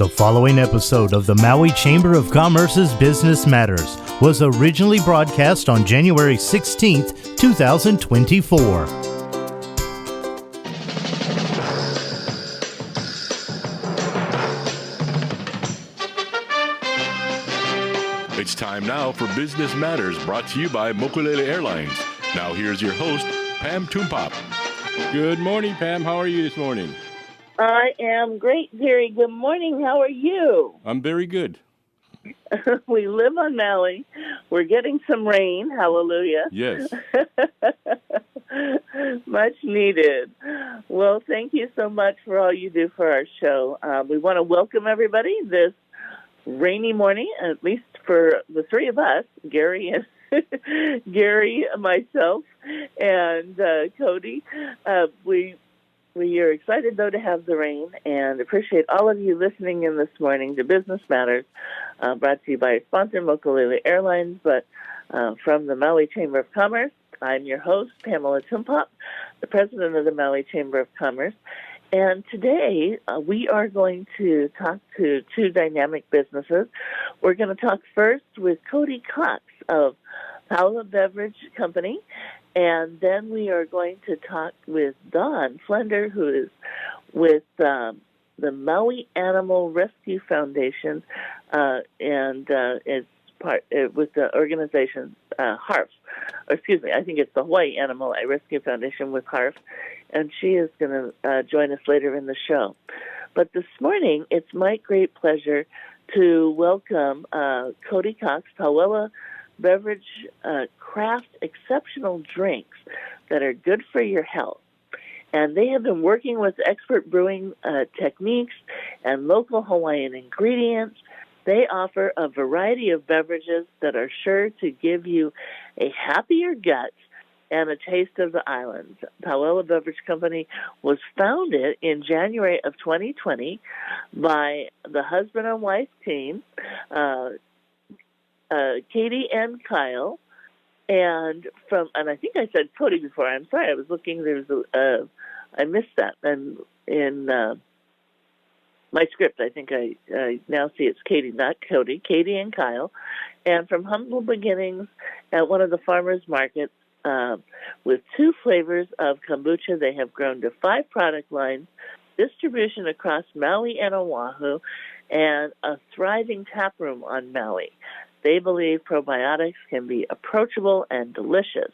The following episode of the Maui Chamber of Commerce's Business Matters was originally broadcast on January 16th, 2024. It's time now for Business Matters, brought to you by Mokulele Airlines. Now here's your host, Pam Tumpop. Good morning, Pam. How are you this morning? I am great, Gary. Good morning. How are you? I'm very good. We live on Maui. We're getting some rain. Hallelujah. Yes. Much needed. Well, thank you so much for all you do for our show. We want to welcome everybody this rainy morning, at least for the three of us, Gary, myself, and Cody. We are excited, though, to have the rain and appreciate all of you listening in this morning to Business Matters, brought to you by our sponsor, Mokulele Airlines, but from the Maui Chamber of Commerce. I'm your host, Pamela Tumpop, the president of the Maui Chamber of Commerce. And today, we are going to talk to two dynamic businesses. We're going to talk first with Cody Cox of Pauwela Beverage Company, and then we are going to talk with Don Pfendler, who is with the Maui Animal Rescue Foundation, and is part with the organization HARF. Excuse me, I think it's the Hawaii Animal Rescue Foundation with HARF, and she is going to join us later in the show. But this morning, it's my great pleasure to welcome Cody Cox, Pauwela Beverage, craft exceptional drinks that are good for your health. And they have been working with expert brewing techniques and local Hawaiian ingredients. They offer a variety of beverages that are sure to give you a happier gut and a taste of the islands. Pauwela Beverage Company was founded in January of 2020 by the husband and wife team, Cady and Kyle, and I think I said Cody before. I'm sorry, I was looking. I missed that, and in my script, I think I now see it's Cady, not Cody. Cady and Kyle, and from humble beginnings at one of the farmers markets, with 2 flavors of kombucha, they have grown to 5 product lines, distribution across Maui and Oahu, and a thriving tap room on Maui. They believe probiotics can be approachable and delicious,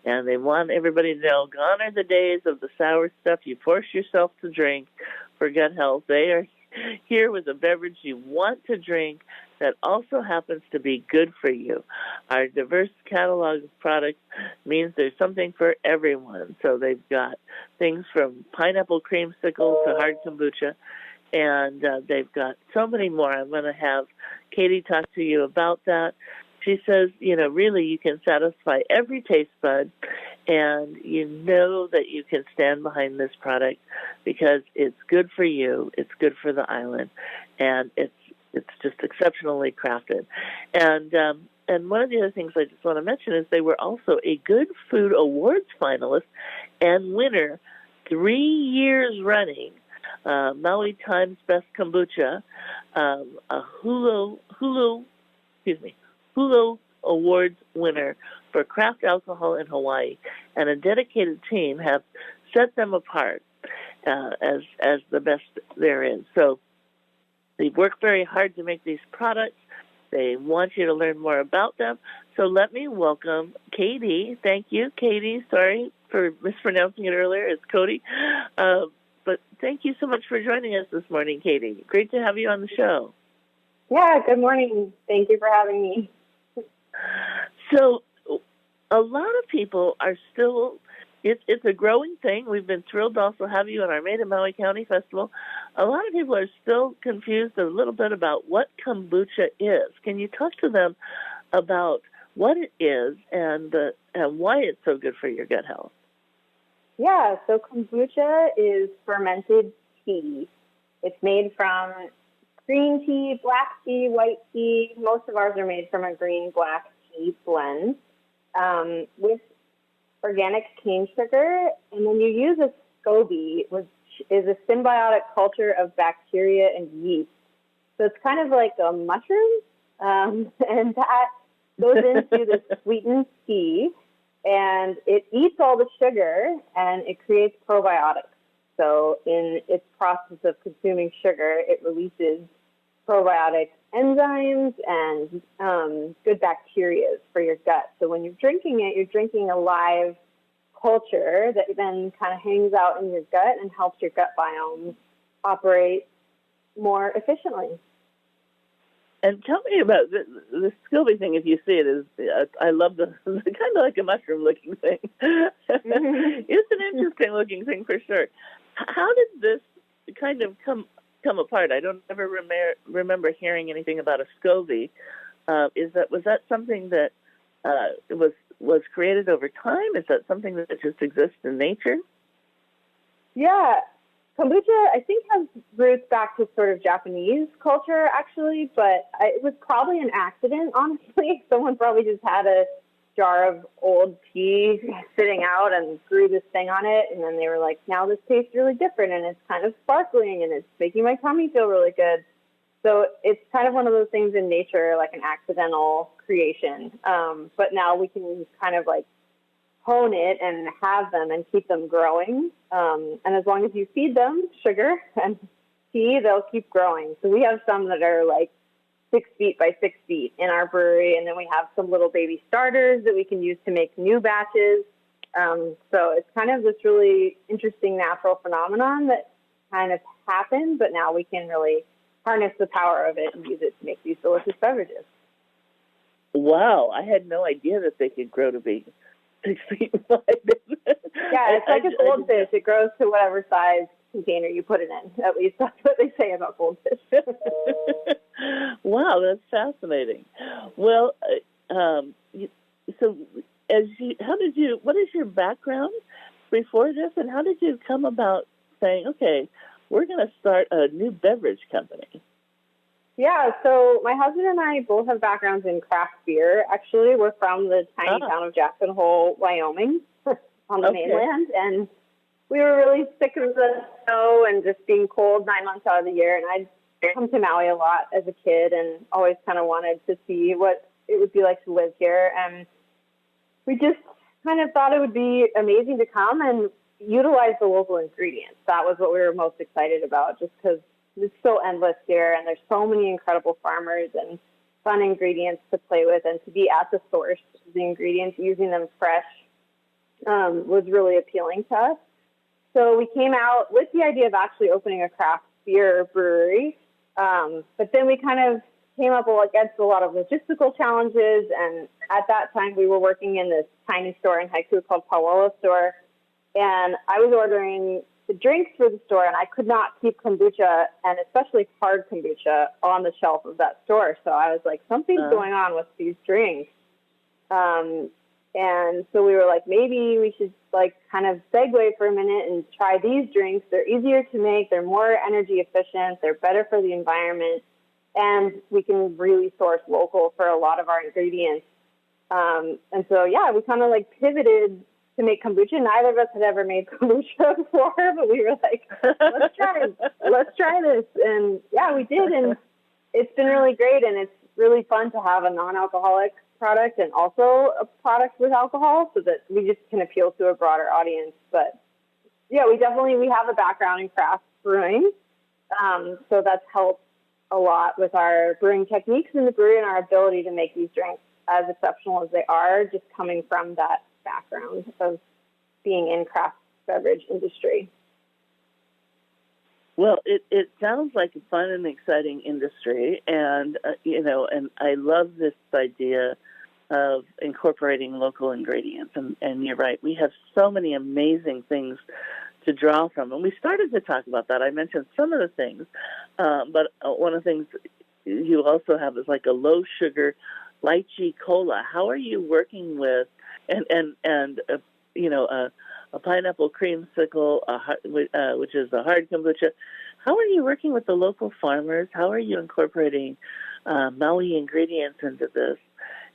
and they want everybody to know, gone are the days of the sour stuff you force yourself to drink for gut health. They are here with a beverage you want to drink that also happens to be good for you. Our diverse catalog of products means there's something for everyone. So they've got things from pineapple creamsicles to hard kombucha, and they've got so many more. I'm going to have Cady talk to you about that. She says, really you can satisfy every taste bud, and you know that you can stand behind this product because it's good for you, it's good for the island, and it's just exceptionally crafted. And one of the other things I just want to mention is they were also a Good Food Awards finalist and winner 3 years running. Maui Times Best Kombucha, a Hulu Awards winner for craft alcohol in Hawaii, and a dedicated team have set them apart as the best there is. So they work very hard to make these products. They want you to learn more about them. So let me welcome Cady. Thank you, Cady. Sorry for mispronouncing it earlier. It's Cody. But thank you so much for joining us this morning, Cady. Great to have you on the show. Yeah, good morning. Thank you for having me. So a lot of people are still, it's a growing thing. We've been thrilled to also have you in our Made in Maui County Festival. A lot of people are still confused a little bit about what kombucha is. Can you talk to them about what it is and why it's so good for your gut health? Yeah, so kombucha is fermented tea. It's made from green tea, black tea, white tea. Most of ours are made from a green-black tea blend with organic cane sugar. And then you use a SCOBY, which is a symbiotic culture of bacteria and yeast So it's kind of like a mushroom, and that goes into the sweetened tea, and it eats all the sugar, and it creates probiotics. So in its process of consuming sugar, it releases probiotic enzymes and good bacteria for your gut. So when you're drinking it, you're drinking a live culture that then kind of hangs out in your gut and helps your gut biome operate more efficiently. And tell me about the Scooby thing. If you see it, is I love the kind of like a mushroom-looking thing. Mm-hmm. It's an interesting-looking thing for sure. How did this kind of come apart? I don't ever remember hearing anything about a SCOBY. Was that something that was created over time? Is that something that just exists in nature? Yeah. Kombucha, I think, has roots back to sort of Japanese culture, actually, but it was probably an accident, honestly. Someone probably just had a jar of old tea sitting out and threw this thing on it, and then they were like, now this tastes really different, and it's kind of sparkling, and it's making my tummy feel really good. So it's kind of one of those things in nature, like an accidental creation. But now we can kind of like hone it and have them and keep them growing. And as long as you feed them sugar and tea, they'll keep growing. So we have some that are like 6 feet by 6 feet in our brewery. And then we have some little baby starters that we can use to make new batches. So it's kind of this really interesting natural phenomenon that kind of happened, but now we can really harness the power of it and use it to make these delicious beverages. Wow, I had no idea that they could grow to be 6 feet wide. Yeah, it's like a goldfish. It grows to whatever size container you put it in. At least that's what they say about goldfish. Wow, that's fascinating. Well, so what is your background before this, and how did you come about saying, okay, we're going to start a new beverage company? Yeah, so my husband and I both have backgrounds in craft beer. Actually, we're from the tiny town of Jackson Hole, Wyoming, on the mainland, and we were really sick of the snow and just being cold 9 months out of the year, and I'd come to Maui a lot as a kid and always kind of wanted to see what it would be like to live here, and we just kind of thought it would be amazing to come and utilize the local ingredients. That was what we were most excited about, just because it's so endless here, and there's so many incredible farmers and fun ingredients to play with, and to be at the source of the ingredients, using them fresh, was really appealing to us. So we came out with the idea of actually opening a craft beer brewery, but then we kind of came up against a lot of logistical challenges, and at that time we were working in this tiny store in Haiku called Pauwela store, and I was ordering the drinks for the store, and I could not keep kombucha, and especially hard kombucha, on the shelf of that store. So I was like, something's going on with these drinks. And so we were like, maybe we should like kind of segue for a minute and try these drinks. They're easier to make. They're more energy efficient. They're better for the environment. And we can really source local for a lot of our ingredients. And so, yeah, we kind of like pivoted to make kombucha. Neither of us had ever made kombucha before, but we were like, let's try this. And yeah, we did. And it's been really great. And it's really fun to have a non-alcoholic product and also a product with alcohol, so that we just can appeal to a broader audience. But yeah, we have a background in craft brewing. So that's helped a lot with our brewing techniques in the brewery and our ability to make these drinks as exceptional as they are, just coming from that background of being in craft beverage industry. Well, it sounds like a fun and exciting industry, and and I love this idea of incorporating local ingredients. And you're right, we have so many amazing things to draw from, and we started to talk about that. I mentioned some of the things, but one of the things you also have is like a low sugar lychee cola. How are you working with a pineapple creamsicle, which is a hard kombucha? How are you working with the local farmers? How are you incorporating Maui ingredients into this?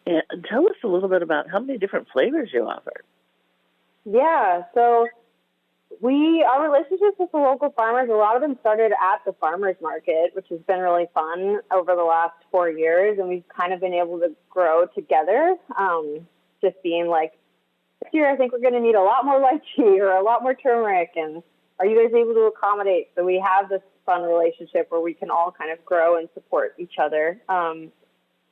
And tell us a little bit about how many different flavors you offer. Yeah, so Our relationships with the local farmers, a lot of them started at the farmers market, which has been really fun over the last 4 years. And we've kind of been able to grow together, just being like, this year I think we're going to need a lot more lychee or a lot more turmeric. And are you guys able to accommodate? So we have this fun relationship where we can all kind of grow and support each other.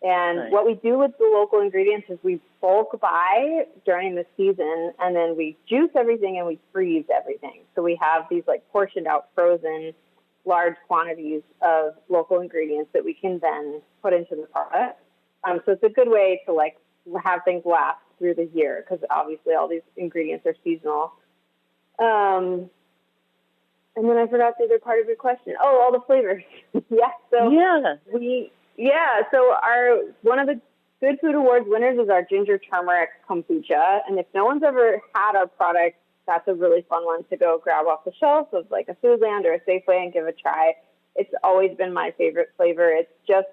And nice. What we do with the local ingredients is we bulk buy during the season, and then we juice everything and we freeze everything. So we have these like portioned out, frozen, large quantities of local ingredients that we can then put into the product. So it's a good way to like have things last through the year, because obviously all these ingredients are seasonal. And then I forgot the other part of your question. Oh, all the flavors. So one of the Good Food Awards winners is our ginger turmeric kombucha. And if no one's ever had our product, that's a really fun one to go grab off the shelf of like a Foodland or a Safeway and give a try. It's always been my favorite flavor. It's just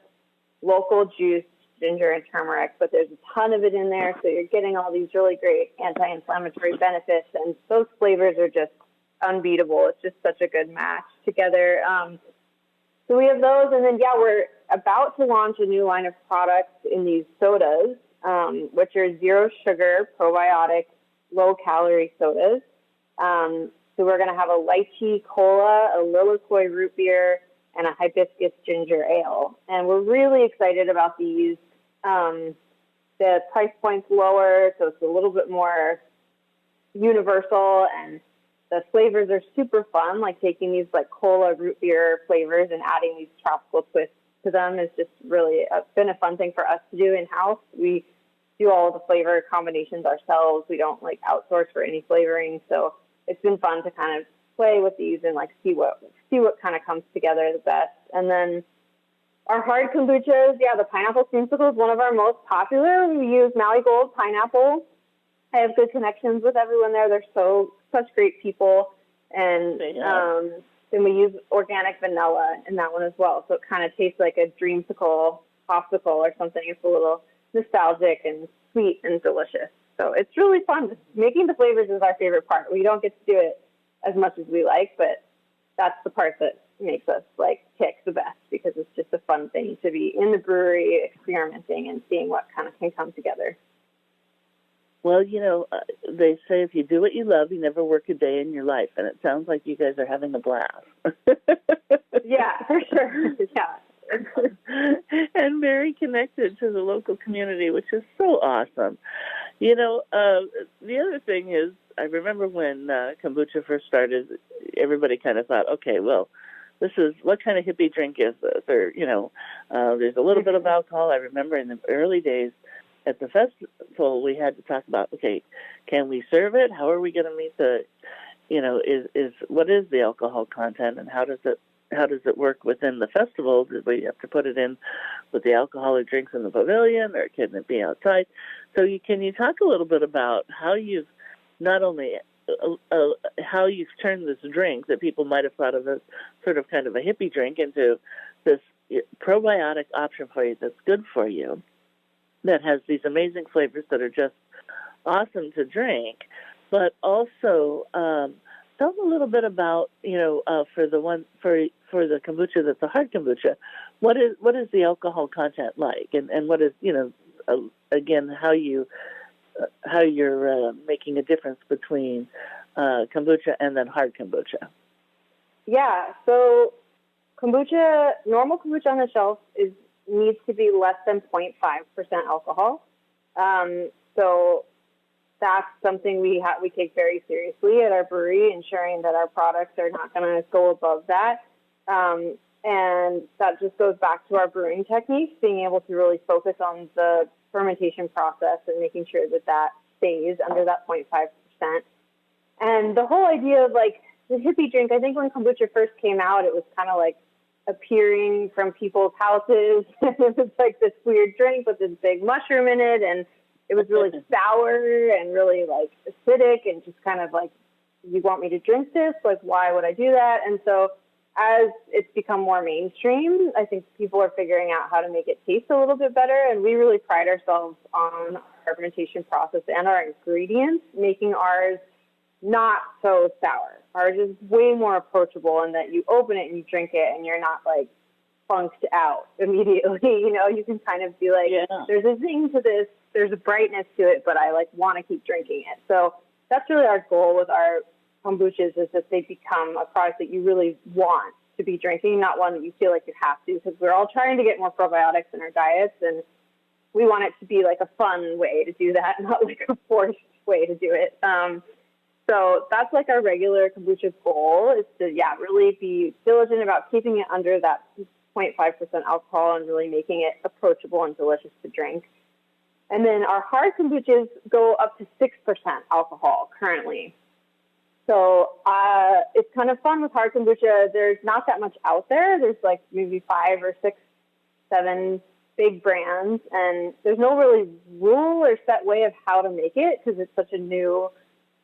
local juiced ginger and turmeric, but there's a ton of it in there. So you're getting all these really great anti-inflammatory benefits. And those flavors are just unbeatable. It's just such a good match together. So we have those, and then we're about to launch a new line of products in these sodas, which are zero sugar, probiotic, low calorie sodas. So we're going to have a lychee cola, a lilikoi root beer, and a hibiscus ginger ale. And we're really excited about these. The price point's lower, so it's a little bit more universal, and the flavors are super fun, like taking these like cola root beer flavors and adding these tropical twists to them is just really been a fun thing for us to do in-house. We do all the flavor combinations ourselves. We don't like outsource for any flavoring. So it's been fun to kind of play with these and like see what kind of comes together the best. And then our hard kombuchas, the pineapple creamsicle is one of our most popular. We use Maui Gold pineapple. I have good connections with everyone there. They're such great people. And then we use organic vanilla in that one as well. So it kind of tastes like a dreamsicle, popsicle or something. It's a little nostalgic and sweet and delicious. So it's really fun. Making the flavors is our favorite part. We don't get to do it as much as we like, but that's the part that makes us like tick the best, because it's just a fun thing to be in the brewery experimenting and seeing what kind of can come together. Well, they say if you do what you love, you never work a day in your life. And it sounds like you guys are having a blast. Yeah, for sure. Yeah. And very connected to the local community, which is so awesome. The other thing is, I remember when kombucha first started, everybody kind of thought, okay, well, this is, what kind of hippie drink is this? Or, there's a little bit of alcohol. I remember in the early days, at the festival, we had to talk about, okay, can we serve it? How are we going to meet the, what is the alcohol content, and how does it work within the festival? Did we have to put it in with the alcoholic drinks in the pavilion, or can it be outside? So can you talk a little bit about how you've not only how you've turned this drink that people might have thought of as sort of kind of a hippie drink into this probiotic option for you that's good for you, that has these amazing flavors that are just awesome to drink, but also tell them a little bit about, for the kombucha that's a hard kombucha, what is the alcohol content like, and what is, again, how you're making a difference between kombucha and then hard kombucha. Yeah, so normal kombucha on the shelf needs to be less than 0.5% alcohol. So that's something we take very seriously at our brewery, ensuring that our products are not going to go above that. And that just goes back to our brewing techniques, being able to really focus on the fermentation process and making sure that stays under that 0.5%. And the whole idea of like the hippie drink, I think when kombucha first came out, it was kind of like appearing from people's houses. It was like this weird drink with this big mushroom in it, and it was really sour and really like acidic, and just kind of like, you want me to drink this? Like, why would I do that? And so as it's become more mainstream, I think people are figuring out how to make it taste a little bit better, and we really pride ourselves on our fermentation process and our ingredients, making ours not so sour. are just way more approachable, and that you open it and you drink it and you're not like funked out immediately. You can kind of be like, there's a zing to this, there's a brightness to it, but I like want to keep drinking it. So that's really our goal with our kombuchas, is that they become a product that you really want to be drinking, not one that you feel like you have to, because we're all trying to get more probiotics in our diets, and we want it to be like a fun way to do that, not like a forced way to do it. So that's like our regular kombucha goal, is to, really be diligent about keeping it under that 0.5% alcohol and really making it approachable and delicious to drink. And then our hard kombuchas go up to 6% alcohol currently. So it's kind of fun with hard kombucha. There's not that much out there. There's like maybe 5 or 6, 7 big brands, and there's no really rule or set way of how to make it, because it's such a new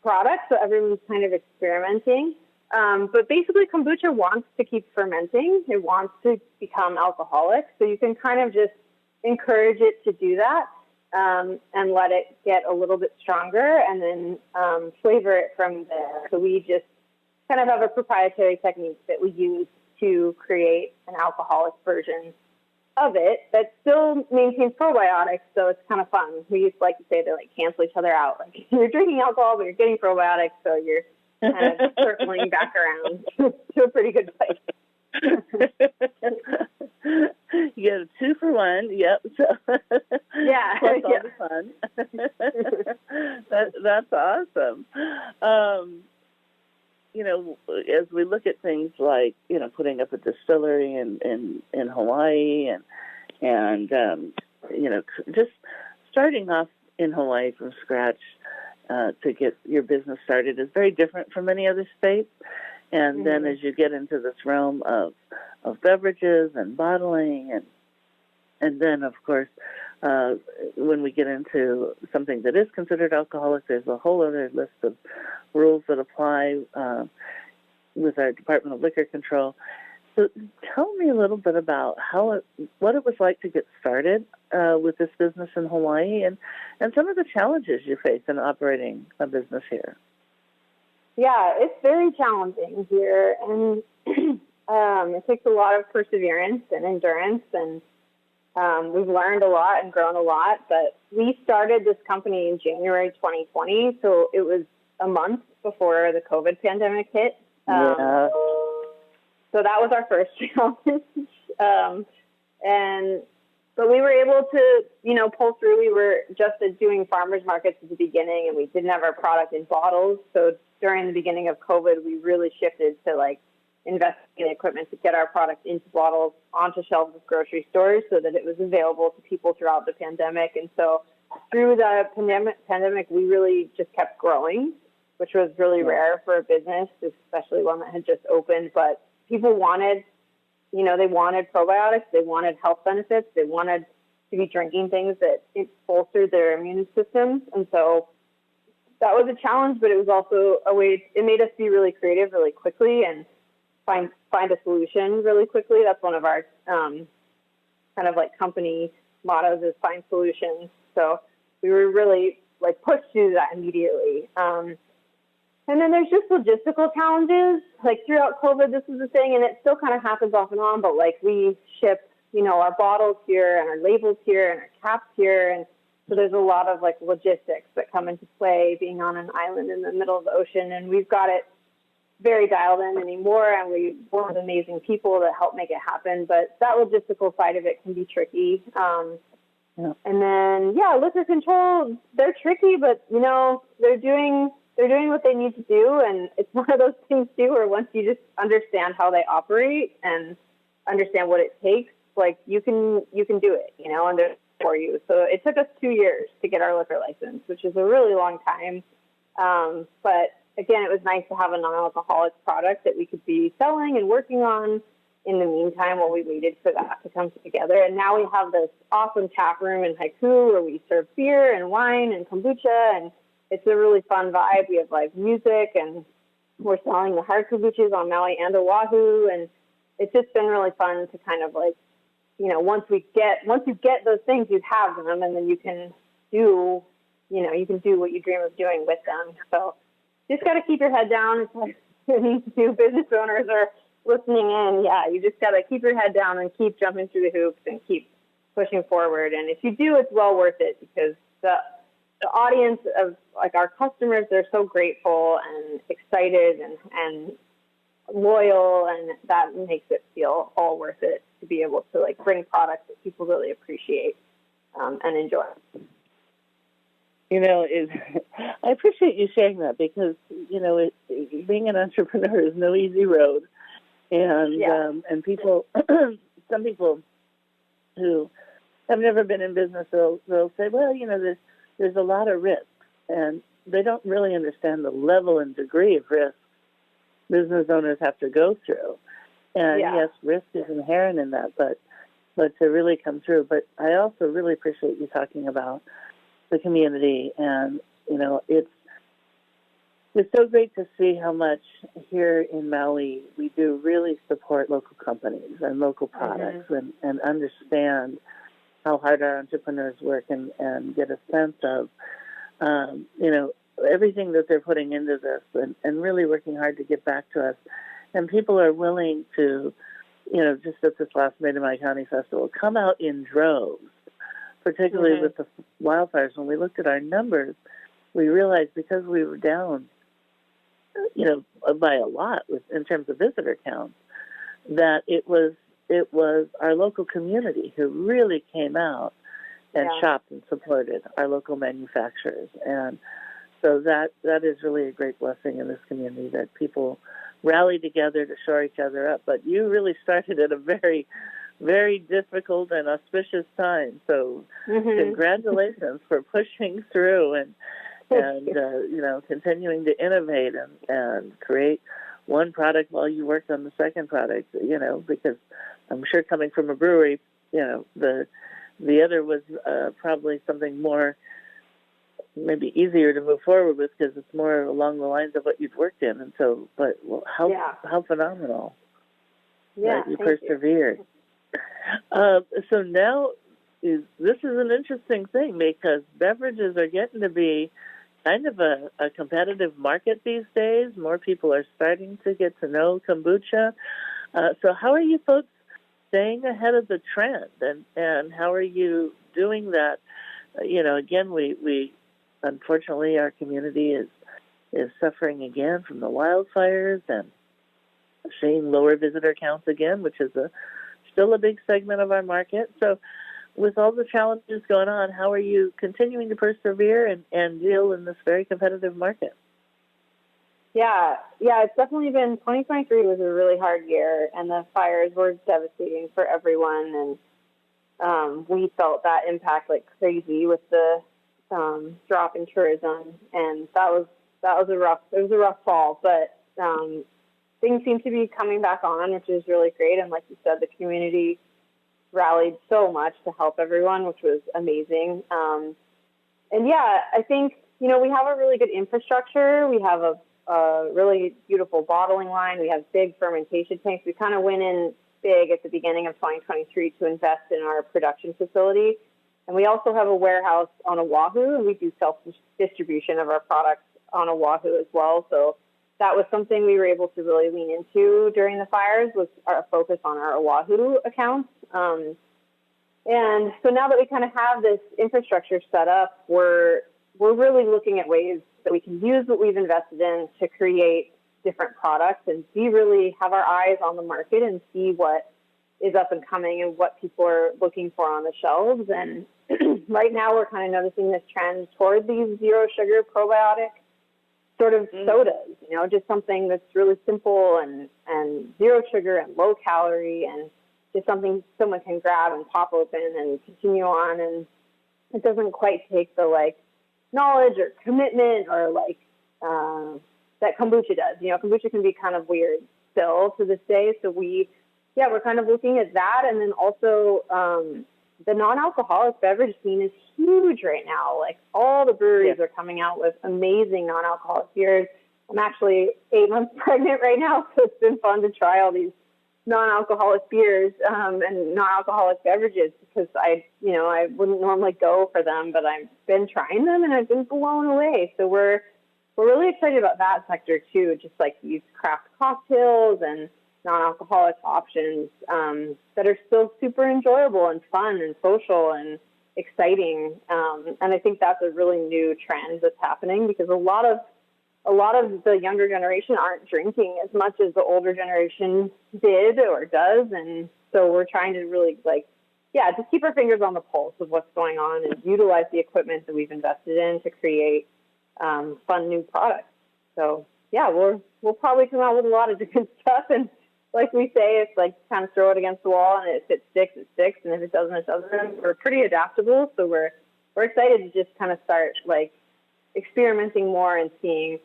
product, so everyone's kind of experimenting. But basically, kombucha wants to keep fermenting. It wants to become alcoholic, so you can kind of just encourage it to do that, and let it get a little bit stronger, and then flavor it from there. So we just kind of have a proprietary technique that we use to create an alcoholic version of it that still maintains probiotics, so it's kind of fun. We used to like to say they like cancel each other out. Like, you're drinking alcohol, but you're getting probiotics, so you're kind of circling back around to a pretty good place. You get a 2-for-1. Yep. So plus all the fun. That's awesome. As we look at things like, putting up a distillery in Hawaii and just starting off in Hawaii from scratch to get your business started is very different from many other states. And then as you get into this realm of beverages and bottling and then, of course, when we get into something that is considered alcoholic, there's a whole other list of rules that apply with our Department of Liquor Control. So tell me a little bit about what it was like to get started with this business in Hawaii, and some of the challenges you face in operating a business here. Yeah, it's very challenging here, and it takes a lot of perseverance and endurance, and we've learned a lot and grown a lot. But we started this company in January 2020, so it was a month before the COVID pandemic hit. So that was our first challenge. But we were able to, pull through. We were just doing farmers markets at the beginning, and we didn't have our product in bottles. So during the beginning of COVID, we really shifted to investing in equipment to get our product into bottles onto shelves of grocery stores so that it was available to people throughout the pandemic. And so through the pandemic, we really just kept growing, which was really rare for a business, especially one that had just opened. But people wanted, they wanted probiotics, they wanted health benefits, they wanted to be drinking things that it bolstered their immune systems. And so that was a challenge, but it was also a way, it made us be really creative really quickly and find a solution really quickly. That's one of our kind of company mottos, is find solutions. So we were really pushed to do that immediately. And then there's just logistical challenges. Throughout COVID, this was a thing, and it still kind of happens off and on, but we ship, our bottles here and our labels here and our caps here. And so there's a lot of logistics that come into play, being on an island in the middle of the ocean. And we've got it very dialed in anymore, and we work with amazing people that help make it happen. But that logistical side of it can be tricky. And then, liquor control, they're tricky, but, they're doing what they need to do. And it's one of those things too, where once you just understand how they operate and understand what it takes, you can do it, and they're for you. So it took us 2 years to get our liquor license, which is a really long time. But again, it was nice to have a non-alcoholic product that we could be selling and working on in the meantime while we waited for that to come together. And now we have this awesome tap room in Haiku where we serve beer and wine and kombucha, and it's a really fun vibe. We have live music, and we're selling the hard kombuchas on Maui and Oahu, and it's just been really fun to kind of once you get those things, you have them, and then you can do what you dream of doing with them. So just got to keep your head down. any new business owners are listening in, yeah, you just got to keep your head down and keep jumping through the hoops and keep pushing forward. And if you do, it's well worth it, because the audience of like our customers, they're so grateful and excited and loyal, and that makes it feel all worth it to be able to like bring products that people really appreciate and enjoy. I appreciate you sharing that, because being an entrepreneur is no easy road, and people, some people who have never been in business, they'll say, well, there's a lot of risks, and they don't really understand the level and degree of risk business owners have to go through. And yes, risk is inherent in that, but to really come through. But I also really appreciate you talking about the community, and it's so great to see how much here in Maui we do really support local companies and local products, and understand how hard our entrepreneurs work, and get a sense of everything that they're putting into this, and really working hard to get back to us. And people are willing to, just at this last Made in Maui County Festival, come out in droves, particularly with the wildfires. When we looked at our numbers, we realized, because we were down, by a lot in terms of visitor counts, that it was our local community who really came out and shopped and supported our local manufacturers. And so that is really a great blessing in this community, that people rally together to shore each other up. But you really started at a very, very difficult and auspicious time. So congratulations for pushing through and continuing to innovate and create one product while you worked on the second product, because I'm sure, coming from a brewery, the other was probably something more, maybe easier to move forward with, because it's more along the lines of what you've worked in. And so, but how phenomenal that you persevered. So now this is an interesting thing, because beverages are getting to be kind of a competitive market these days. More people are starting to get to know kombucha. So how are you folks staying ahead of the trend, and how are you doing that? Again, we unfortunately, our community is suffering again from the wildfires, and seeing lower visitor counts again, which is still a big segment of our market. So with all the challenges going on, how are you continuing to persevere and deal in this very competitive market? Yeah, it's definitely been, 2023 was a really hard year, and the fires were devastating for everyone, and we felt that impact like crazy with the drop in tourism, and that was a rough fall, but things seem to be coming back on, which is really great. And like you said, the community rallied so much to help everyone, which was amazing. And yeah, I think, we have a really good infrastructure. We have a really beautiful bottling line. We have big fermentation tanks. We kind of went in big at the beginning of 2023 to invest in our production facility. And we also have a warehouse on Oahu, and we do self-distribution of our products on Oahu as well. So that was something we were able to really lean into during the fires, was our focus on our Oahu accounts. And so now that we kind of have this infrastructure set up, we're really looking at ways that we can use what we've invested in to create different products and really have our eyes on the market and see what is up and coming and what people are looking for on the shelves. And right now we're kind of noticing this trend toward these zero sugar probiotic sort of sodas, just something that's really simple and zero sugar and low calorie, and just something someone can grab and pop open and continue on. And it doesn't quite take the knowledge or commitment or that kombucha does. Kombucha can be kind of weird still to this day. So we're kind of looking at that. And then also the non-alcoholic beverage scene is huge right now. All the breweries are coming out with amazing non-alcoholic beers. I'm actually 8 months pregnant right now, so it's been fun to try all these non-alcoholic beers and non-alcoholic beverages, because I wouldn't normally go for them, but I've been trying them and I've been blown away. So we're we're really excited about that sector too, just like these craft cocktails and non-alcoholic options that are still super enjoyable and fun and social and exciting. And I think that's a really new trend that's happening, because a lot of the younger generation aren't drinking as much as the older generation did or does. And so we're trying to really just keep our fingers on the pulse of what's going on and utilize the equipment that we've invested in to create fun new products. So yeah, we'll probably come out with a lot of different stuff. And like we say, it's like kind of throw it against the wall, and if it sticks, it sticks. And if it doesn't, it doesn't. We're pretty adaptable. So we're excited to just kind of start like experimenting more and seeing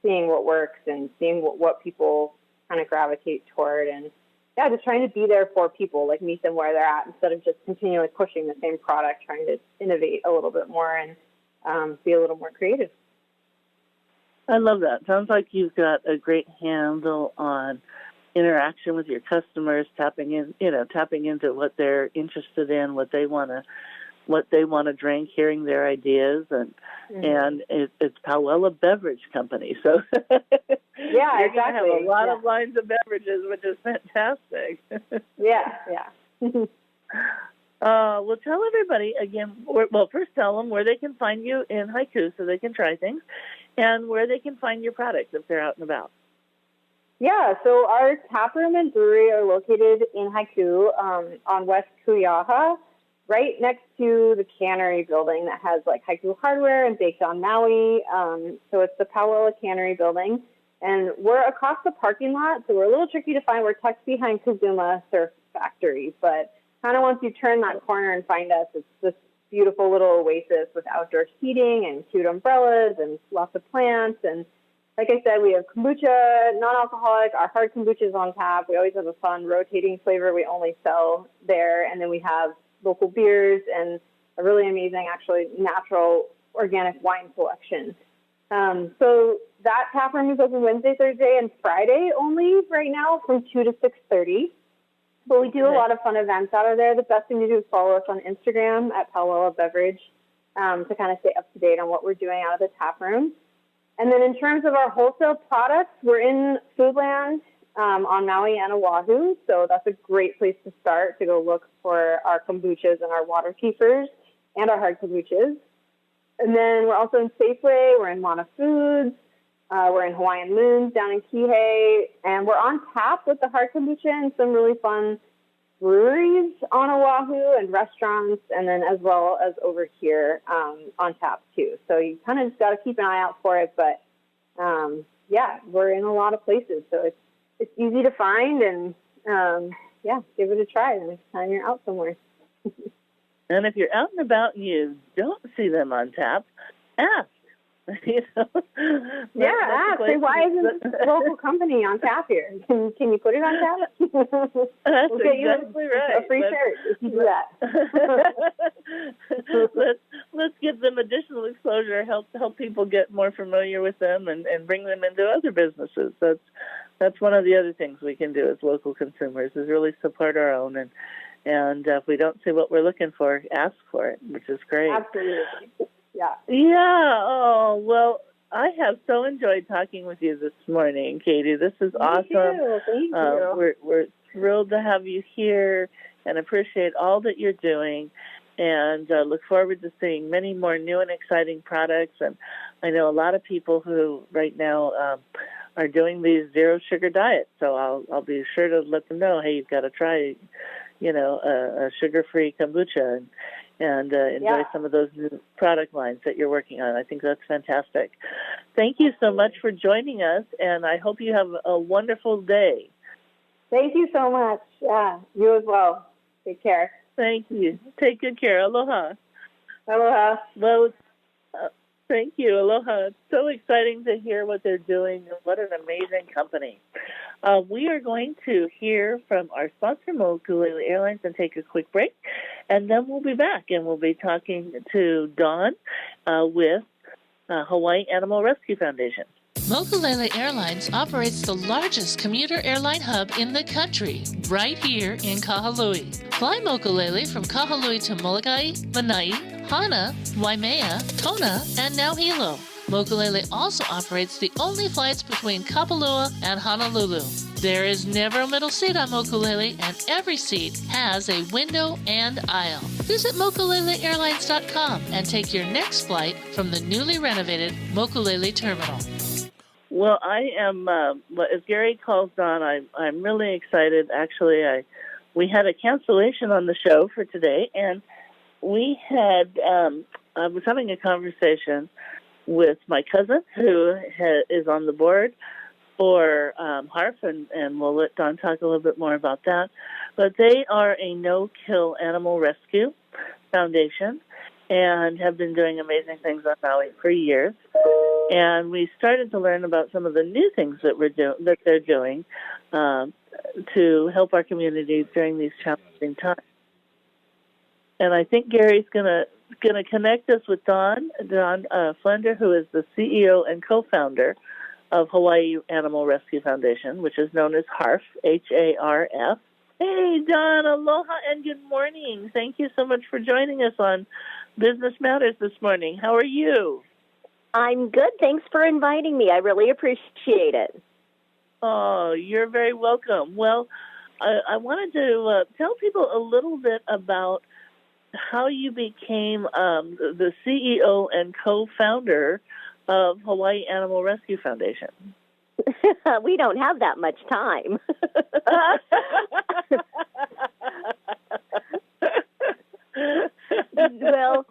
what works and seeing what people kind of gravitate toward, and just trying to be there for people, like meet them where they're at instead of just continually pushing the same product, trying to innovate a little bit more and be a little more creative. I love that. Sounds like you've got a great handle on interaction with your customers, tapping into what they're interested in, what they want to drink, hearing their ideas, and it's Pauwela Beverage Company. So yeah, you're exactly. Gonna have a lot of lines of beverages, which is fantastic. Yeah. Well, tell everybody again. First tell them where they can find you in Haiku so they can try things, and where they can find your products if they're out and about. Yeah, so our taproom and brewery are located in Haiku on West Kuyaha, right next to the cannery building that has like Haiku hardware and Baked on Maui. So it's the Pauwela Cannery building. And we're across the parking lot, so we're a little tricky to find. We're tucked behind Kazuma Surf Factory, but kind of once you turn that corner and find us, it's this beautiful little oasis with outdoor seating and cute umbrellas and lots of plants. And like I said, we have kombucha, non-alcoholic. Our hard kombucha is on tap. We always have a fun rotating flavor we only sell there. And then we have local beers and a really amazing, actually, natural organic wine selection. So that tap room is open Wednesday, Thursday, and Friday only right now from 2 to 6:30. But we do a lot of fun events out of there. The best thing to do is follow us on Instagram at Pauwela Beverage to kind of stay up to date on what we're doing out of the tap room. And then in terms of our wholesale products, we're in Foodland on Maui and Oahu. So that's a great place to start to go look for our kombuchas and our water keepers and our hard kombuchas. And then we're also in Safeway. We're in Mana Foods. We're in Hawaiian Moons down in Kihei. And we're on tap with the hard kombucha and some really fun breweries on Oahu and restaurants, and then as well as over here on tap too. So you kind of just got to keep an eye out for it. But we're in a lot of places, so it's easy to find, and give it a try the next time you're out somewhere. And if you're out and about and you don't see them on tap, ask. Ask. Say, why isn't this local company on tap here? Can you put it on tap? That's we'll get exactly you right. a free shirt if you do that. Let's give them additional exposure. Help people get more familiar with them and bring them into other businesses. That's one of the other things we can do as local consumers, is really support our own, and if we don't see what we're looking for, ask for it, which is great. Absolutely. Yeah. Oh, well, I have so enjoyed talking with you this morning, Cady. This is awesome. Thank you. We're thrilled to have you here and appreciate all that you're doing, and look forward to seeing many more new and exciting products. And I know a lot of people who right now are doing these zero sugar diets, so I'll be sure to let them know, hey, you've got to try, a sugar-free kombucha and enjoy some of those new product lines that you're working on. I think that's fantastic. Thank you so much for joining us, and I hope you have a wonderful day. Thank you so much. Yeah, you as well. Take care. Thank you. Take good care. Aloha. Aloha. Well, thank you. Aloha. It's so exciting to hear what they're doing, and what an amazing company. We are going to hear from our sponsor, Mokulele Airlines, and take a quick break. And then we'll be back, and we'll be talking to Dawn with Hawaii Animal Rescue Foundation. Mokulele Airlines operates the largest commuter airline hub in the country, right here in Kahului. Fly Mokulele from Kahului to Molokai, Lanai, Hana, Waimea, Kona, and now Hilo. Mokulele also operates the only flights between Kapalua and Honolulu. There is never a middle seat on Mokulele, and every seat has a window and aisle. Visit mokuleleairlines.com and take your next flight from the newly renovated Mokulele Terminal. Well, I am. As Gary calls on, I'm really excited. Actually, we had a cancellation on the show for today, and we had. I was having a conversation with my cousin, who is on the board for HARF, and we'll let Don talk a little bit more about that. But they are a no-kill animal rescue foundation and have been doing amazing things on Maui for years. And we started to learn about some of the new things that they're doing to help our community during these challenging times. And I think Gary's going to connect us with Don Pfendler, who is the CEO and co-founder of Hawai'i Animal Rescue Foundation, which is known as HARF, H-A-R-F. Hey, Don, aloha and good morning. Thank you so much for joining us on Business Matters this morning. How are you? I'm good. Thanks for inviting me. I really appreciate it. Oh, you're very welcome. Well, I wanted to tell people a little bit about how you became the CEO and co-founder of Hawai'i Animal Rescue Foundation. We don't have that much time. Well,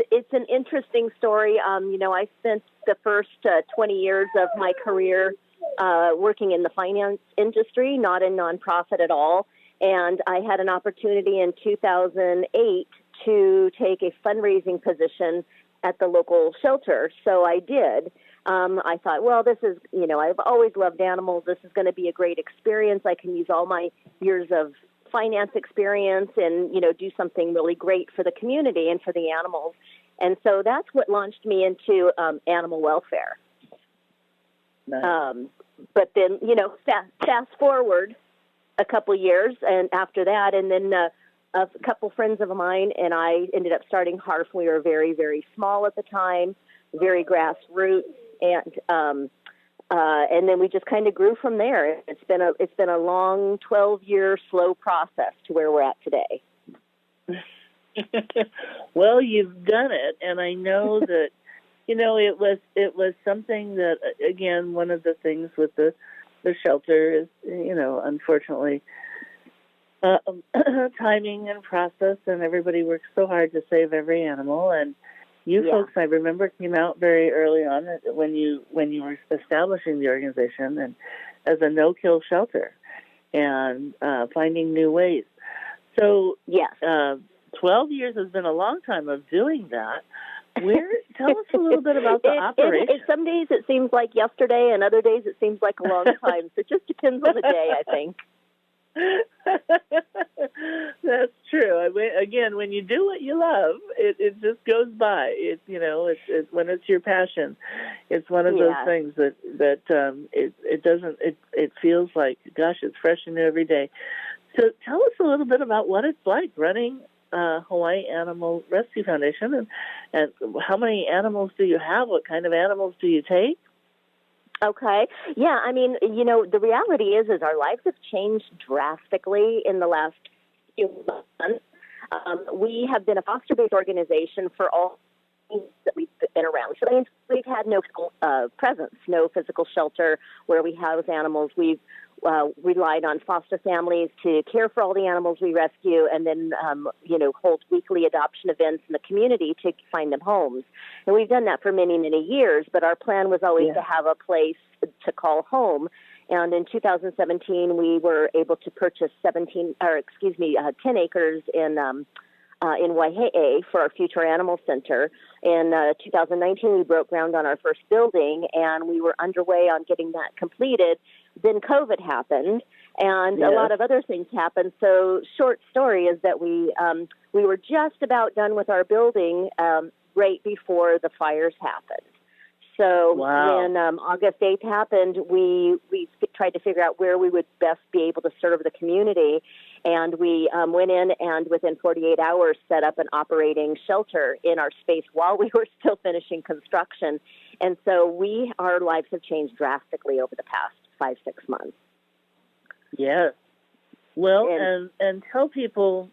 it's an interesting story. I spent the first 20 years of my career working in the finance industry, not in nonprofit at all. And I had an opportunity in 2008 to take a fundraising position at the local shelter. So I did. I thought, well, this is, I've always loved animals. This is going to be a great experience. I can use all my years of finance experience and, do something really great for the community and for the animals. And so that's what launched me into animal welfare. Nice. But then, fast forward a couple years and after that, and then a couple friends of mine and I ended up starting HARF. We were very, very small at the time, very grassroots, and then we just kind of grew from there. It's been a long 12-year slow process to where we're at today. Well, you've done it, and I know that it was something that, again, one of the things with the shelter is unfortunately timing and process, and everybody works so hard to save every animal. And you folks, I remember, came out very early on when you were establishing the organization and as a no-kill shelter and finding new ways. So, 12 years has been a long time of doing that. Tell us a little bit about the operation. Some days it seems like yesterday, and other days it seems like a long time. So it just depends on the day, I think. That's true. Again, when you do what you love, it just goes by. It's when it's your passion. It's one of those things that it doesn't. It feels like, gosh, it's fresh and new every day. So tell us a little bit about what it's like running Hawai'i Animal Rescue Foundation, and how many animals do you have? What kind of animals do you take? Okay. Yeah, the reality is our lives have changed drastically in the last few months. We have been a foster-based organization for all that we've been around. So that means we've had no presence, no physical shelter where we house animals. We've relied on foster families to care for all the animals we rescue, and then, hold weekly adoption events in the community to find them homes. And we've done that for many, many years, but our plan was always to have a place to call home. And in 2017, we were able to purchase 10 acres in Waihe'e for our future animal center. In 2019, we broke ground on our first building, and we were underway on getting that completed. Then COVID happened, and a lot of other things happened. So short story is that we were just about done with our building right before the fires happened. So when August 8th happened, we tried to figure out where we would best be able to serve the community. And we went in and within 48 hours set up an operating shelter in our space while we were still finishing construction. And so our lives have changed drastically over the past 5-6 months. Yes. Well, and tell people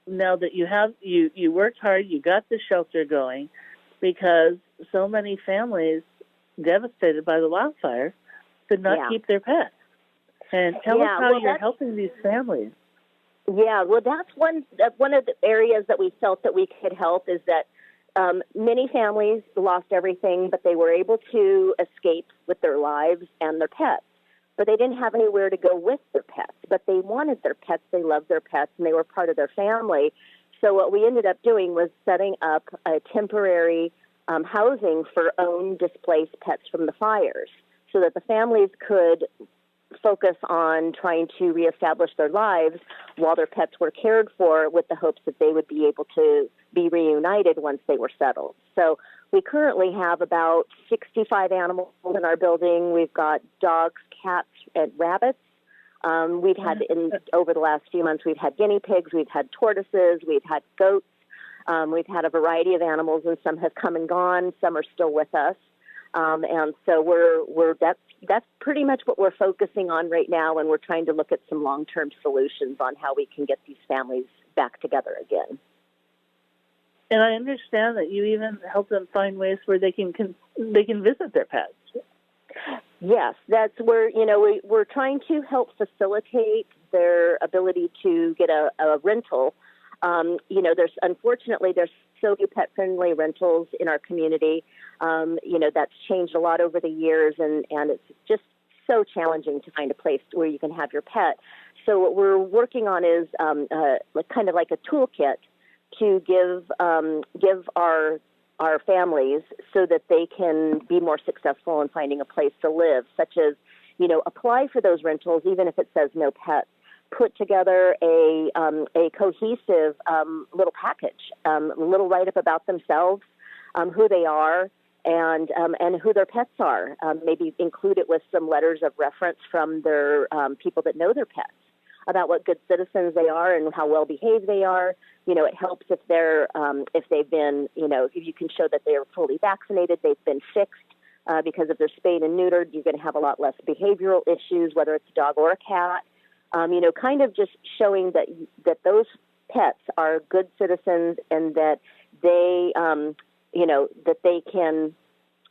now that you worked hard, you got the shelter going, because so many families devastated by the wildfire could not keep their pets. And tell us how you're helping these families. Yeah, well, that's one of the areas that we felt that we could help is that many families lost everything, but they were able to escape with their lives and their pets. But they didn't have anywhere to go with their pets. But they wanted their pets, they loved their pets, and they were part of their family. So what we ended up doing was setting up a temporary housing for own displaced pets from the fires so that the families could focus on trying to reestablish their lives while their pets were cared for, with the hopes that they would be able to be reunited once they were settled. So we currently have about 65 animals in our building. We've got dogs, cats, and rabbits. We've had, over the last few months, we've had guinea pigs, we've had tortoises, we've had goats. We've had a variety of animals, and some have come and gone. Some are still with us. And so that's pretty much what we're focusing on right now, and we're trying to look at some long-term solutions on how we can get these families back together again. And I understand that you even help them find ways where they can visit their pets. Yes, that's where, we're trying to help facilitate their ability to get a rental. There's so few pet-friendly rentals in our community. That's changed a lot over the years, and it's just so challenging to find a place where you can have your pet. So what we're working on is kind of like a toolkit to give our families so that they can be more successful in finding a place to live, such as, apply for those rentals, even if it says no pets. Put together a cohesive little package, a little write-up about themselves, who they are, and who their pets are. Maybe include it with some letters of reference from their people that know their pets about what good citizens they are and how well behaved they are. It helps if they've been, if you can show that they're fully vaccinated, they've been fixed because if they're spayed and neutered, you're going to have a lot less behavioral issues, whether it's a dog or a cat. Kind of just showing that those pets are good citizens and that they, that they can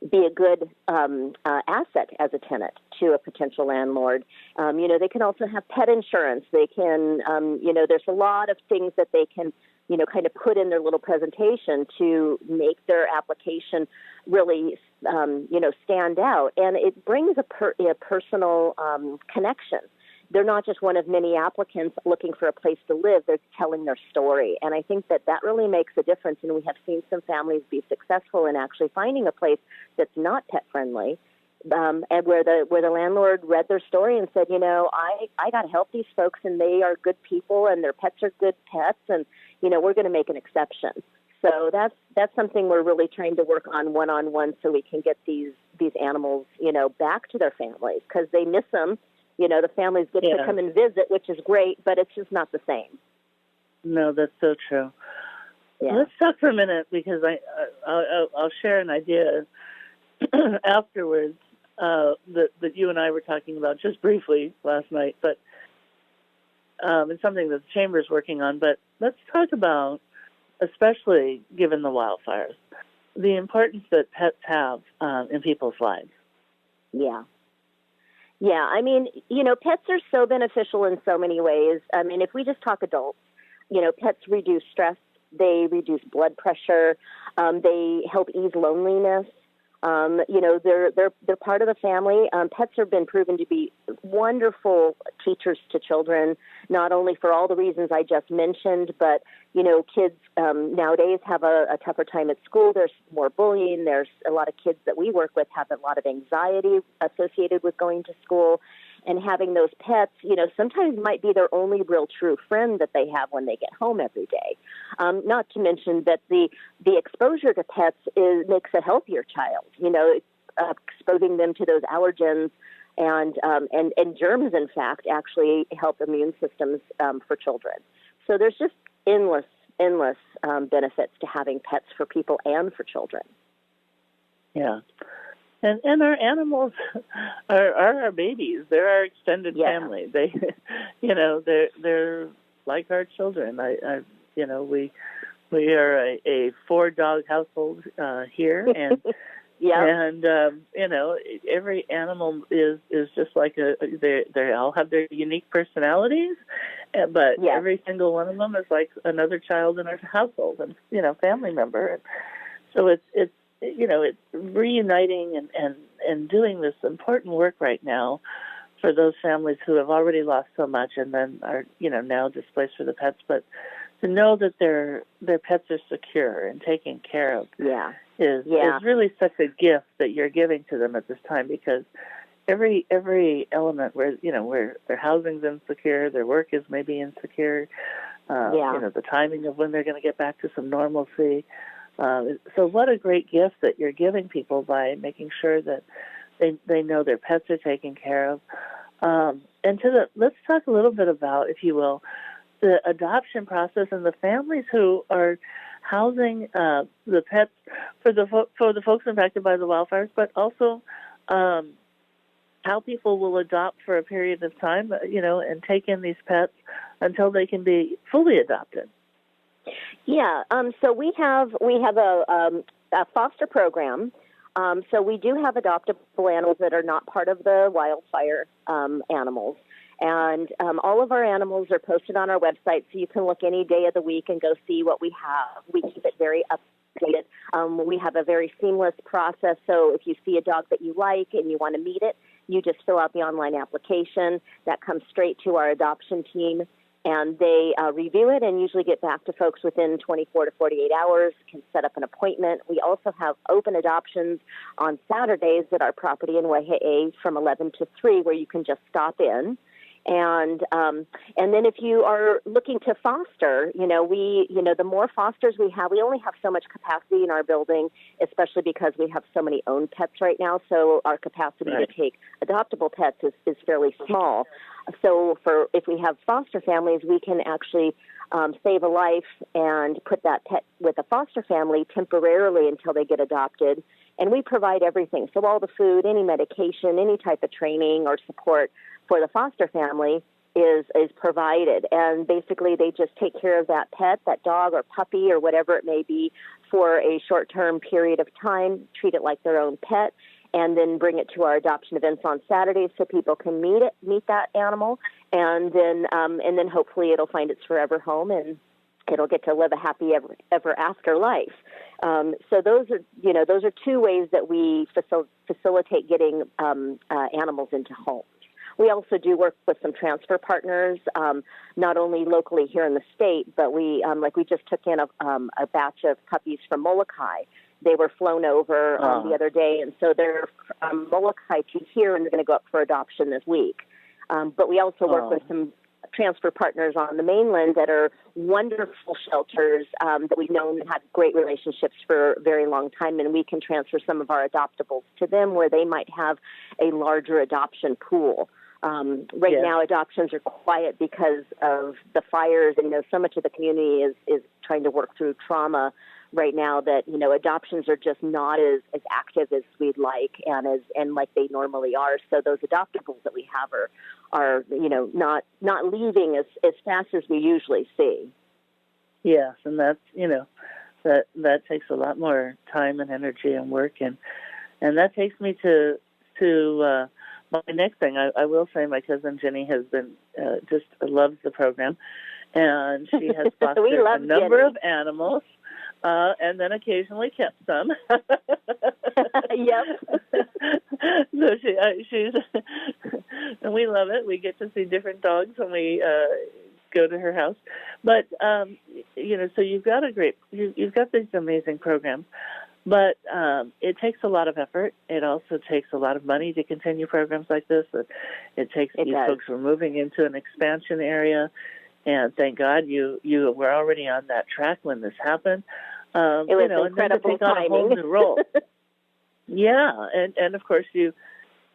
be a good asset as a tenant to a potential landlord. They can also have pet insurance. They can, there's a lot of things that they can, kind of put in their little presentation to make their application really, stand out. And it brings a personal connection. They're not just one of many applicants looking for a place to live. They're telling their story. And I think that really makes a difference. And we have seen some families be successful in actually finding a place that's not pet-friendly, and where the landlord read their story and said, I got to help these folks, and they are good people, and their pets are good pets, and, we're going to make an exception. So that's something we're really trying to work on one-on-one so we can get these animals, back to their families because they miss them. The families get to come and visit, which is great, but it's just not the same. No, that's so true. Yeah. Let's talk for a minute because I'll share an idea afterwards that you and I were talking about just briefly last night, but it's something that the Chamber is working on. But let's talk about, especially given the wildfires, the importance that pets have in people's lives. Yeah. Yeah, I mean, pets are so beneficial in so many ways. I mean, if we just talk adults, pets reduce stress, they reduce blood pressure, they help ease loneliness. They're part of the family. Pets have been proven to be wonderful teachers to children, not only for all the reasons I just mentioned, but, kids nowadays have a tougher time at school. There's more bullying. There's a lot of kids that we work with have a lot of anxiety associated with going to school. And having those pets, sometimes might be their only real true friend that they have when they get home every day. Not to mention that the exposure to pets makes a healthier child. Exposing them to those allergens and germs, in fact, actually help immune systems for children. So there's just endless benefits to having pets for people and for children. Yeah. And our animals are our babies. They're our extended family. They, they're like our children. We are a 4-dog household here, and every animal is just like they all have their unique personalities, but every single one of them is like another child in our household and family member. And so it's reuniting and doing this important work right now for those families who have already lost so much and then are now displaced for the pets, but to know that their pets are secure and taken care of is really such a gift that you're giving to them at this time, because every element where their housing's insecure, their work is maybe insecure, the timing of when they're going to get back to some normalcy. So what a great gift that you're giving people by making sure that they know their pets are taken care of. Let's talk a little bit about, if you will, the adoption process and the families who are housing the pets for the folks impacted by the wildfires, but also how people will adopt for a period of time, and take in these pets until they can be fully adopted. Yeah. So we have a foster program. So we do have adoptable animals that are not part of the wildfire animals. And all of our animals are posted on our website, so you can look any day of the week and go see what we have. We keep it very updated. We have a very seamless process, so if you see a dog that you like and you want to meet it, you just fill out the online application. That comes straight to our adoption team, and they review it and usually get back to folks within 24 to 48 hours, can set up an appointment. We also have open adoptions on Saturdays at our property in Waihe'e from 11 to 3, where you can just stop in. And then if you are looking to foster, the more fosters we have, we only have so much capacity in our building, especially because we have so many owned pets right now. So our capacity to take adoptable pets is fairly small. So if we have foster families, we can actually save a life and put that pet with a foster family temporarily until they get adopted. And we provide everything. So all the food, any medication, any type of training or support for the foster family is provided. And basically they just take care of that pet, that dog or puppy or whatever it may be, for a short-term period of time, treat it like their own pet, and then bring it to our adoption events on Saturdays so people can meet that animal, and then hopefully it'll find its forever home and it'll get to live a happy ever after life. So those are two ways that we facilitate getting animals into homes. We also do work with some transfer partners, not only locally here in the state, but we just took in a batch of puppies from Molokai. They were flown over the other day, and so they're from Molokai to here, and they're going to go up for adoption this week. But we also work with some transfer partners on the mainland that are wonderful shelters that we've known and had great relationships for a very long time, and we can transfer some of our adoptables to them where they might have a larger adoption pool. Right now, adoptions are quiet because of the fires, and so much of the community is trying to work through trauma right now that adoptions are just not as active as we'd like and like they normally are. So those adoptables that we have are not leaving as fast as we usually see. Yes, and that's that takes a lot more time and energy and work, and that takes me to my next thing. I will say my cousin Jenny has been just loves the program, and she has fostered a number of animals. And then occasionally kept some. Yep. So she's, and we love it. We get to see different dogs when we go to her house. But so you've got you've got these amazing programs, but it takes a lot of effort. It also takes a lot of money to continue programs like this. It takes these folks who are moving into an expansion area. And thank God you were already on that track when this happened. It was incredible and then to take on a whole new role. Yeah, and of course you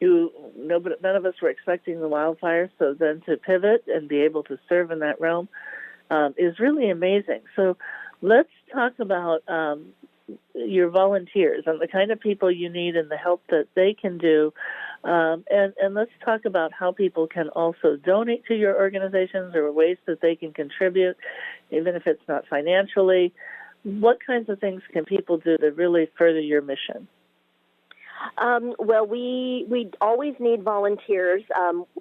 none of us were expecting the wildfire, so then to pivot and be able to serve in that realm is really amazing. So let's talk about your volunteers and the kind of people you need and the help that they can do. And let's talk about how people can also donate to your organizations or ways that they can contribute, even if it's not financially. What kinds of things can people do to really further your mission? Well, we always need volunteers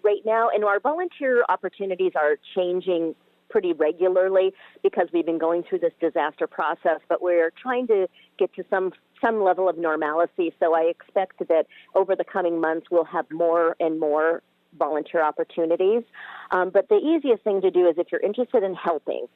right now, and our volunteer opportunities are changing pretty regularly because we've been going through this disaster process, but we're trying to get to some level of normalcy. So I expect that over the coming months, we'll have more and more volunteer opportunities. But the easiest thing to do is if you're interested in helping,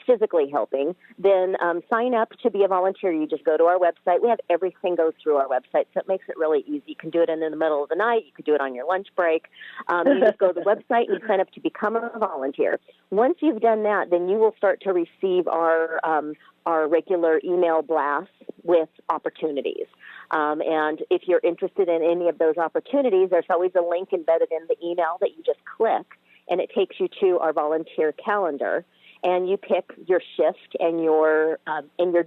physically helping, then sign up to be a volunteer. You just go to our website. We have everything goes through our website, so it makes it really easy. You can do it in the middle of the night. You could do it on your lunch break. You just go to the website and you sign up to become a volunteer. Once you've done that, then you will start to receive our regular email blasts with opportunities. And if you're interested in any of those opportunities, there's always a link embedded in the email that you just click, and it takes you to our volunteer calendar. And you pick your shift and your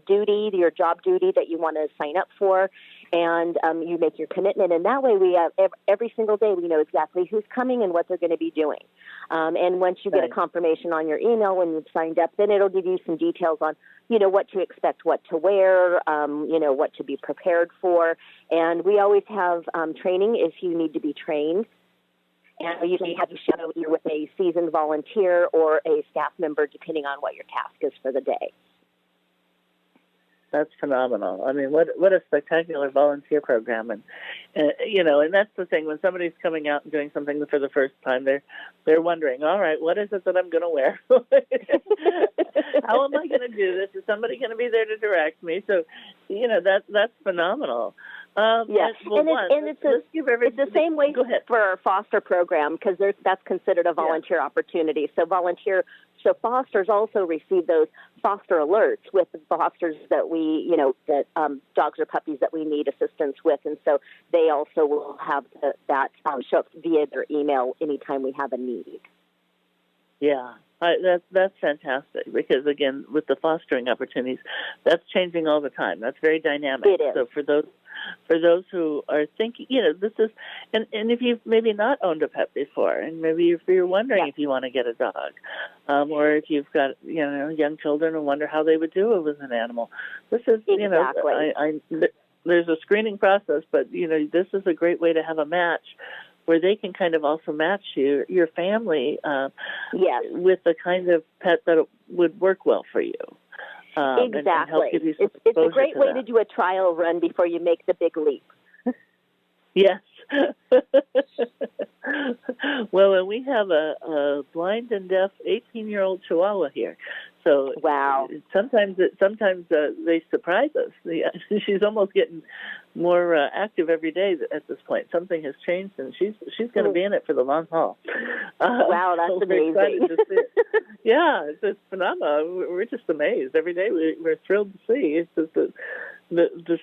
duty, your job duty that you want to sign up for, and you make your commitment. And that way, we have every single day we know exactly who's coming and what they're going to be doing. And once you get a confirmation on your email when you've signed up, then it'll give you some details on what to expect, what to wear, what to be prepared for. And we always have training if you need to be trained. And we usually have you shadow either with a seasoned volunteer or a staff member, depending on what your task is for the day. That's phenomenal. I mean, what a spectacular volunteer program, and that's the thing. When somebody's coming out and doing something for the first time, they're wondering, all right, what is it that I'm going to wear? How am I going to do this? Is somebody going to be there to direct me? So, that's phenomenal. Yes, it's the same way for our foster program because that's considered a volunteer opportunity. So fosters also receive those foster alerts with the fosters that dogs or puppies that we need assistance with, and so they also will have that show up via their email anytime we have a need. Yeah. That's fantastic because, again, with the fostering opportunities, that's changing all the time. That's very dynamic. It is. So for those who are thinking, this is, and if you've maybe not owned a pet before, and maybe if you're wondering if you want to get a dog, or if you've got, young children and wonder how they would do it with an animal, this is, there's a screening process, but, this is a great way to have a match where they can kind of also match your family with the kind of pet that would work well for you. Exactly. And help give you some it's a great way that. to do a trial run before you make the big leap. Yes. Well, and we have a blind and deaf 18-year-old Chihuahua here. So wow. Sometimes they surprise us. She's almost getting more active every day at this point. Something has changed, and she's going to be in it for the long haul. Wow, that's amazing. Yeah, it's phenomenal. We're just amazed every day. We're thrilled to see. It's just this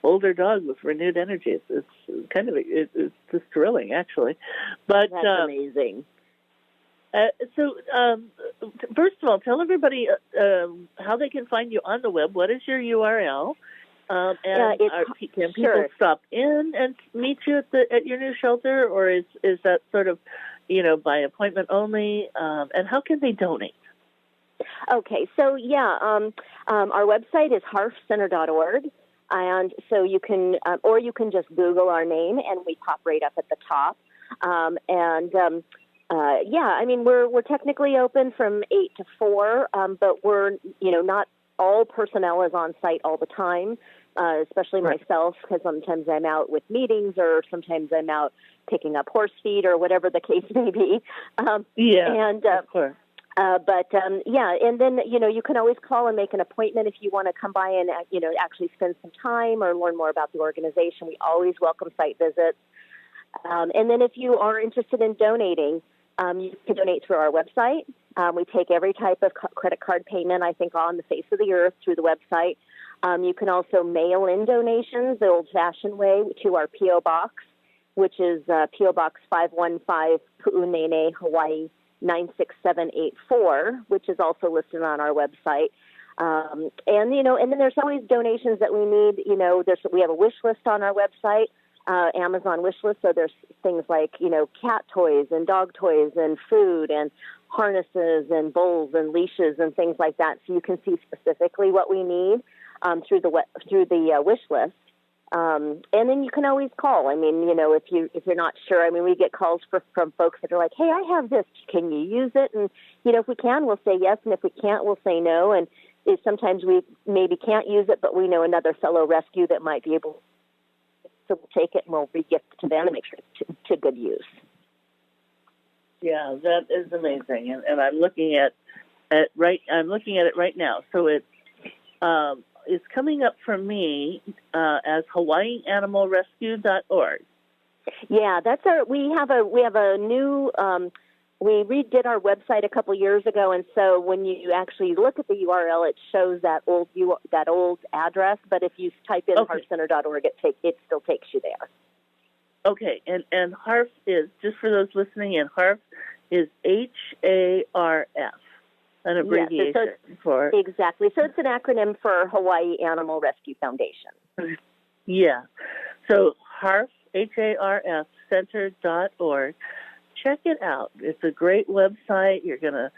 older dog with renewed energy. It's kind of it's just thrilling, actually. But that's amazing. So, first of all, tell everybody how they can find you on the web. What is your URL? Can people stop in and meet you at your new shelter, or is that sort of, by appointment only? And how can they donate? Okay, so our website is harfcenter.org, and so you can, or you can just Google our name, and we pop right up at the top. We're technically open from 8 to 4, but we're, not all personnel is on site all the time, especially myself, because sometimes I'm out with meetings or sometimes I'm out picking up horse feed or whatever the case may be. Of course. And then, you can always call and make an appointment if you want to come by and, actually spend some time or learn more about the organization. We always welcome site visits. And then if you are interested in donating, you can donate through our website. We take every type of credit card payment, I think, on the face of the earth through the website. You can also mail in donations the old-fashioned way to our P.O. Box, which is P.O. Box 515, Pu'unene, Hawaii 96784, which is also listed on our website. And then there's always donations that we need. We have a wish list on our website, Amazon wish list. So there's things like, cat toys and dog toys and food and harnesses and bowls and leashes and things like that. So you can see specifically what we need through the wish list. And then you can always call. I mean, if you're not sure, we get calls from folks that are like, hey, I have this. Can you use it? And, if we can, we'll say yes. And if we can't, we'll say no. And sometimes we maybe can't use it, but we know another fellow rescue that might be able to. So we'll take it and we'll re-gift it to them and make sure it's to good use. Yeah, that is amazing. And I'm looking at it right now. So it's coming up for me as HawaiiAnimalRescue.org. Yeah, we have a new. We redid our website a couple years ago, and so when you actually look at the URL, it shows that old address. But if you type in heartcenter.org, it still takes you there. Okay, and HARF is, just for those listening in, HARF is HARF, an abbreviation for... Exactly. So it's an acronym for Hawaii Animal Rescue Foundation. Yeah. So HARF, HARF, center.org. Check it out. It's a great website. You're gonna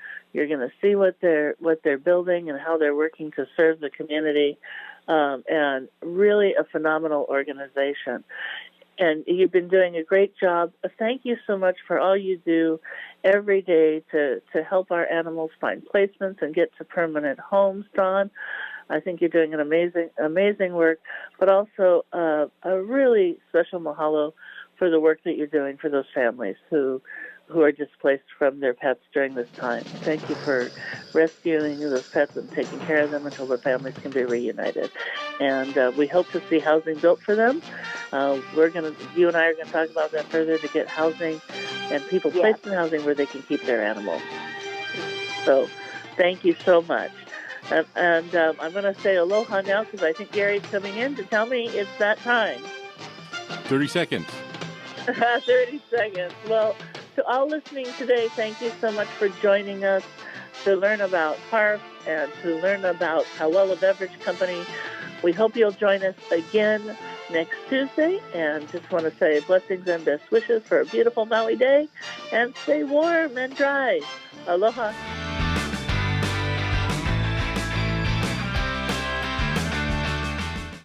see what they're building and how they're working to serve the community, and really a phenomenal organization. And you've been doing a great job. Thank you so much for all you do every day to help our animals find placements and get to permanent homes, Dawn. I think you're doing an amazing work, but also a really special mahalo for the work that you're doing for those families who are displaced from their pets during this time. Thank you for rescuing those pets and taking care of them until the families can be reunited. And we hope to see housing built for them. You and I are going to talk about that further, to get housing and people placed in housing where they can keep their animals. So thank you so much. And I'm going to say aloha now because I think Gary's coming in to tell me it's that time. 30 seconds. 30 seconds. Well, to all listening today, thank you so much for joining us to learn about HARF and to learn about Pauwela Beverage Company. We hope you'll join us again next Tuesday, and just want to say blessings and best wishes for a beautiful Maui day, and stay warm and dry. Aloha.